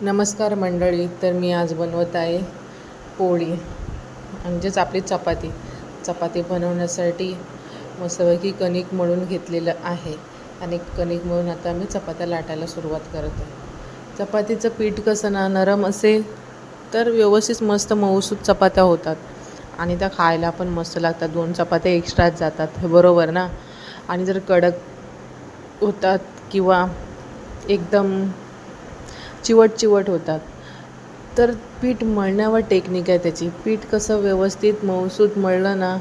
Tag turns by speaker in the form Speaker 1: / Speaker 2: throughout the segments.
Speaker 1: नमस्कार मंडळी. तर मी आज बनवत आहे पोळी, म्हणजेच आपली चपाती. चपाती बनवण्यासाठी मस्तपैकी कणिक मळून घेतलेलं आहे आणि कणिक मळून आता मी चपात्या लाटायला सुरुवात करत आहे. चपातीचं पीठ कसं ना नरम असेल तर व्यवस्थित मस्त मऊसूत चपात्या होतात आणि त्या खायला पण मस्त लागतात. 2 चपात्या एक्स्ट्राच जातात, हे बरोबर ना. आणि जर कडक होतात किंवा एकदम चिवट होतात. तर पीठ मळण्यावर टेक्निक आहे त्याची. पीठ कसं व्यवस्थित मऊसूत मळलं ना,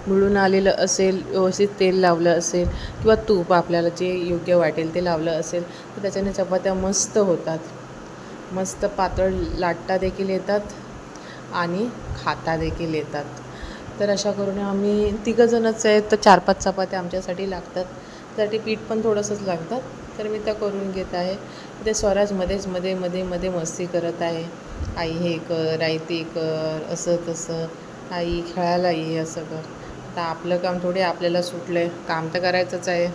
Speaker 1: मिळून आलेलं असेल, व्यवस्थित तेल लावलं असेल किंवा तूप आपल्याला जे योग्य वाटेल ते लावलं असेल तर त्याच्याने चपात्या मस्त होतात. मस्त पातळ लाटता देखील येतात आणि खाता देखील येतात. तर अशा करून आम्ही तिघंजणच आहेत तर 4-5 चपात्या आमच्यासाठी लागतात. त्यासाठी पीठ पण थोडंसंच लागतात. तर मी त्या करून घेत आहे. ते स्वराज मध्ये मस्ती करत आहे. आई हे कर, आई ते कर, असं तसं, आई खेळायला ये, असं कर. आता आपलं काम थोडे आपल्याला सुटलं आहे, काम तर करायचंच आहे.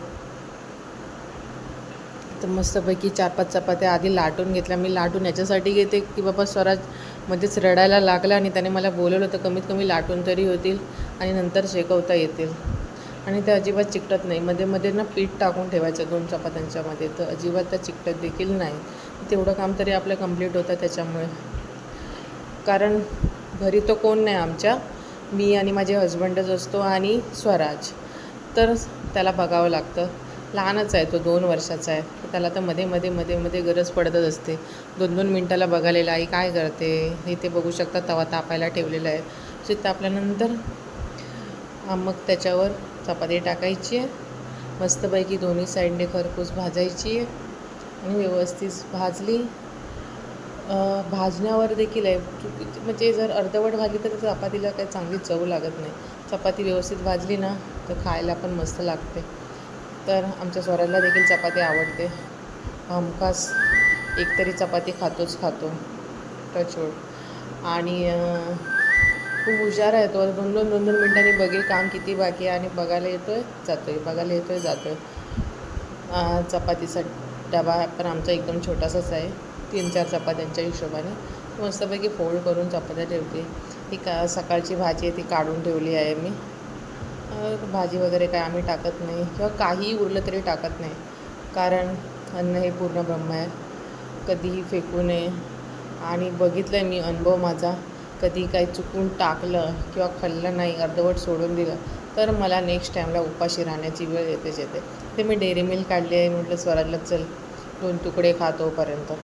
Speaker 1: तर मस्तपैकी 4-5 चपात्या आधी लाटून घेतल्या. मी लाटून याच्यासाठी घेते की बाबा स्वराज मध्येच रडायला लागला आणि त्याने मला बोलवलं तर कमीत कमी लाटून तरी होतील आणि नंतर शेकवता येतील आणि ते अजिबात चिकटत नाही. मध्ये ना पीठ टाकून ठेवायचं 2 चपात्यांच्यामध्ये, तर अजिबात त्या चिकटत देखील नाही. तेवढं काम तरी आपलं कंप्लीट होतं त्याच्यामुळे. कारण घरी तो कोण नाही आमच्या, मी आणि माझे हजबंडच असतो आणि स्वराज. तर त्याला बघावं लागतं. लहानच आहे तो, 2 वर्षाचा आहे. तर त्याला तर मध्ये गरज पडतच असते. 2-2 मिनटाला बघायला, आई काय करते. इथे बघू शकता तवा तापायला ठेवलेला आहे. ते तापल्यानंतर मग त्याच्यावर चपाती टाकायची आहे. मस्तपैकी दोन्ही साईडने खरपूस भाजायची आहे आणि व्यवस्थित भाजली. भाजण्यावर देखील आहे. म्हणजे जर अर्धवट भाजली तर चपातीला काही चांगली चव लागत नाही. चपाती व्यवस्थित भाजली ना तर खायला पण मस्त लागते. तर आमच्या स्वराला देखील चपाती आवडते. हमखास एकतरी चपाती खातो टचवूड. आणि खूप हुशार आहे तो. 2-2 मिनटांनी बघेल काम किती बाकी आहे आणि बघायला येतो आहे जातो आहे. चपातीचा डबा पण आमचा एकदम छोटासाच आहे, 3-4 चपात्यांच्या हिशोबाने. मस्तपैकी फोल्ड करून चपात्या ठेवते. ती सकाळची भाजी आहे ती काढून ठेवली आहे मी. भाजी वगैरे काय आम्ही टाकत नाही किंवा काहीही उरलं तरी टाकत नाही. कारण अन्न हे पूर्ण ब्रह्म आहे, कधीही फेकू नये. आणि बघितलं आहे मी, अनुभव माझा, कधी काही चुकून टाकलं किंवा खाल्लं नाही, अर्धवट सोडून दिलं तर मला नेक्स्ट टाईमला उपाशी राहण्याची वेळ येते. ते मी डेअरी मिल्क काढली आहे. म्हटलं स्वराजला चल 2 तुकडे खा तोपर्यंत.